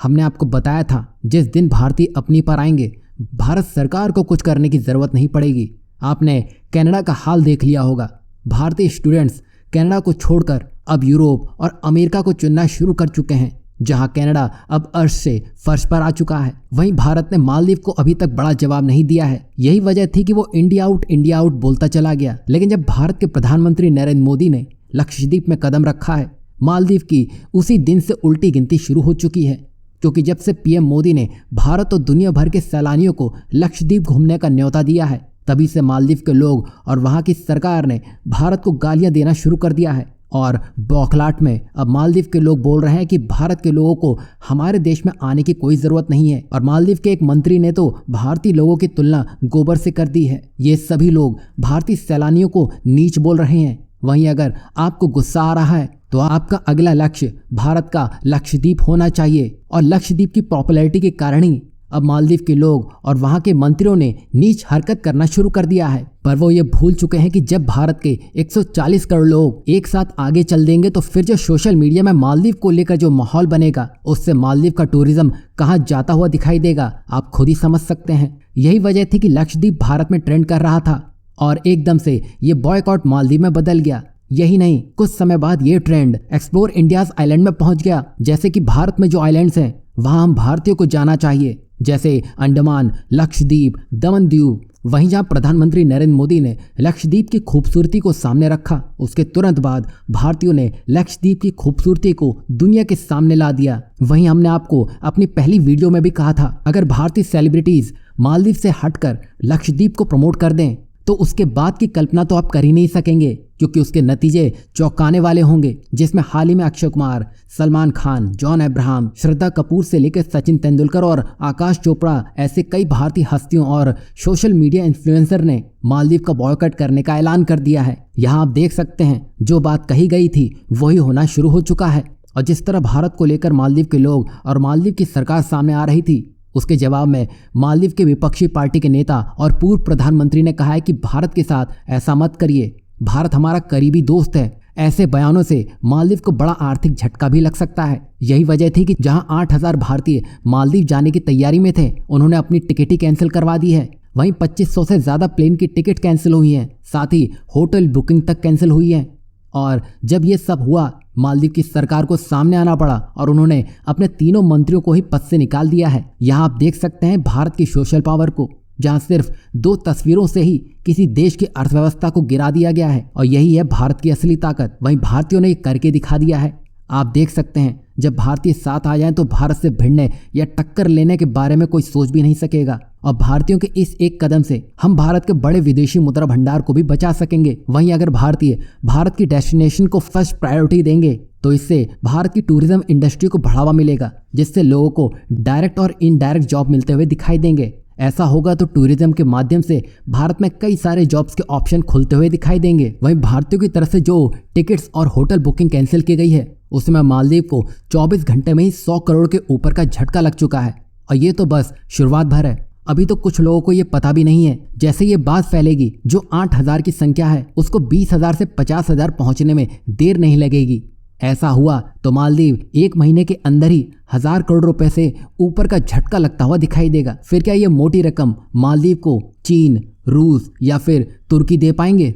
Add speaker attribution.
Speaker 1: हमने आपको बताया था जिस दिन भारतीय अपनी पर आएंगे भारत सरकार को कुछ करने की ज़रूरत नहीं पड़ेगी। आपने कनाडा का हाल देख लिया होगा। भारतीय स्टूडेंट्स कनाडा को छोड़कर अब यूरोप और अमेरिका को चुनना शुरू कर चुके हैं, जहां कनाडा अब अर्श से फर्श पर आ चुका है। वहीं भारत ने मालदीव को अभी तक बड़ा जवाब नहीं दिया है। यही वजह थी कि वो इंडिया आउट बोलता चला गया। लेकिन जब भारत के प्रधानमंत्री नरेंद्र मोदी ने लक्षद्वीप में कदम रखा है, मालदीव की उसी दिन से उल्टी गिनती शुरू हो चुकी है। क्योंकि जब से पीएम मोदी ने भारत और दुनिया भर के सैलानियों को लक्षद्वीप घूमने का न्योता दिया है, तभी से मालदीव के लोग और वहां की सरकार ने भारत को गालियां देना शुरू कर दिया है। और बौखलाहट में अब मालदीव के लोग बोल रहे हैं कि भारत के लोगों को हमारे देश में आने की कोई ज़रूरत नहीं है। और मालदीव के एक मंत्री ने तो भारतीय लोगों की तुलना गोबर से कर दी है। ये सभी लोग भारतीय सैलानियों को नीच बोल रहे हैं। वहीं अगर आपको गुस्सा आ रहा है तो आपका अगला लक्ष्य भारत का लक्षद्वीप होना चाहिए। और लक्षद्वीप की पॉपुलैरिटी के कारण ही अब मालदीव के लोग और वहां के मंत्रियों ने नीच हरकत करना शुरू कर दिया है। पर वो ये भूल चुके हैं कि जब भारत के 140 करोड़ लोग एक साथ आगे चल देंगे तो फिर जो सोशल मीडिया में मालदीव को लेकर जो माहौल बनेगा, उससे मालदीव का टूरिज्म कहाँ जाता हुआ दिखाई देगा, आप खुद ही समझ सकते हैं। यही वजह थी कि लक्षद्वीप भारत में ट्रेंड कर रहा था और एकदम से ये बॉयकॉट मालदीव में बदल गया। यही नहीं, कुछ समय बाद ये ट्रेंड एक्सप्लोर इंडियाज आइलैंड में पहुंच गया। जैसे कि भारत में जो आइलैंड्स हैं वहां हम भारतीयों को जाना चाहिए, जैसे अंडमान, लक्षद्वीप, दमन दीव। वहीं जहां प्रधानमंत्री नरेंद्र मोदी ने लक्षद्वीप की खूबसूरती को सामने रखा, उसके तुरंत बाद भारतीयों ने लक्षद्वीप की खूबसूरती को दुनिया के सामने ला दिया। वहीं हमने आपको अपनी पहली वीडियो में भी कहा था, अगर भारतीय सेलिब्रिटीज मालदीव से हटकर लक्षद्वीप को प्रमोट कर दें तो उसके बाद की कल्पना तो आप कर ही नहीं सकेंगे, क्योंकि उसके नतीजे चौंकाने वाले होंगे। जिसमें हाल ही में अक्षय कुमार, सलमान खान, जॉन अब्राहम, श्रद्धा कपूर से लेकर सचिन तेंदुलकर और आकाश चोपड़ा ऐसे कई भारतीय हस्तियों और सोशल मीडिया इन्फ्लुएंसर ने मालदीव का बॉयकॉट करने का ऐलान कर दिया है। यहाँ आप देख सकते हैं जो बात कही गई थी वही होना शुरू हो चुका है। और जिस तरह भारत को लेकर मालदीव के लोग और मालदीव की सरकार सामने आ रही थी, उसके जवाब में मालदीव के विपक्षी पार्टी के नेता और पूर्व प्रधानमंत्री ने कहा है कि भारत के साथ ऐसा मत करिए, भारत हमारा करीबी दोस्त है। ऐसे बयानों से मालदीव को बड़ा आर्थिक झटका भी लग सकता है। यही वजह थी कि जहां 8000 भारतीय मालदीव जाने की तैयारी में थे, उन्होंने अपनी टिकट ही कैंसिल करवा दी है। वहीं 2500 से ज़्यादा प्लेन की टिकट कैंसिल हुई हैं, साथ ही होटल बुकिंग तक कैंसिल हुई है। और जब ये सब हुआ, मालदीव की सरकार को सामने आना पड़ा और उन्होंने अपने तीनों मंत्रियों को ही पद से निकाल दिया है। यहाँ आप देख सकते हैं भारत की सोशल पावर को, जहाँ सिर्फ 2 तस्वीरों से ही किसी देश की अर्थव्यवस्था को गिरा दिया गया है। और यही है भारत की असली ताकत। वहीं भारतीयों ने ये करके दिखा दिया है। आप देख सकते हैं जब भारतीय साथ आ जाएं तो भारत से भिड़ने या टक्कर लेने के बारे में कोई सोच भी नहीं सकेगा। और भारतीयों के इस एक कदम से हम भारत के बड़े विदेशी मुद्रा भंडार को भी बचा सकेंगे। वहीं अगर भारतीय भारत की डेस्टिनेशन को फर्स्ट प्रायोरिटी देंगे तो इससे भारत की टूरिज्म इंडस्ट्री को बढ़ावा मिलेगा, जिससे लोगों को डायरेक्ट और इनडायरेक्ट जॉब मिलते हुए दिखाई देंगे। ऐसा होगा तो टूरिज्म के माध्यम से भारत में कई सारे जॉब्स के ऑप्शन खुलते हुए दिखाई देंगे। वहीं भारतीयों की तरफ से जो टिकट्स और होटल बुकिंग कैंसिल की गई है, उसमें मालदीव को 24 घंटे में ही 100 करोड़ के ऊपर का झटका लग चुका है। और ये तो बस शुरुआत भर है। अभी तो कुछ लोगों को ये पता भी नहीं है। जैसे ये बात फैलेगी, जो 8000 की संख्या है उसको 20,000 से 50,000 पहुंचने में देर नहीं लगेगी। ऐसा हुआ तो मालदीव 1 महीने के अंदर ही 1000 करोड़ रुपए से ऊपर का झटका लगता हुआ दिखाई देगा। फिर क्या ये मोटी रकम मालदीव को चीन, रूस या फिर तुर्की दे पाएंगे?